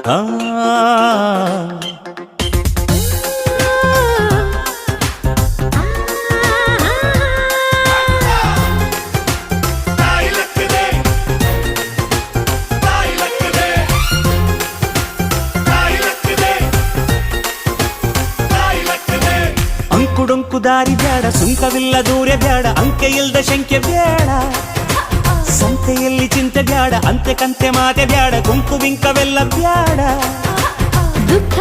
ಆ ಅಂಕುಡೊಂಕು ದಾರಿ ಬ್ಯಾಡ, ಸುಂಕವಿಲ್ಲ ದೂರ ಬ್ಯಾಡ, ಅಂಕೆ ಇಲ್ದ ಶಂಕೆ ಬ್ಯಾಡ, ಸಂತೆಯಲ್ಲಿ ಚಿಂತೆ ಬ್ಯಾಡ, ಅಂತೆ ಕಂತೆ ಮಾತೆ ಬ್ಯಾಡ, ಕುಂಕು ಬಿಂಕವೆಲ್ಲ ಬ್ಯಾಡ. ದುಃಖ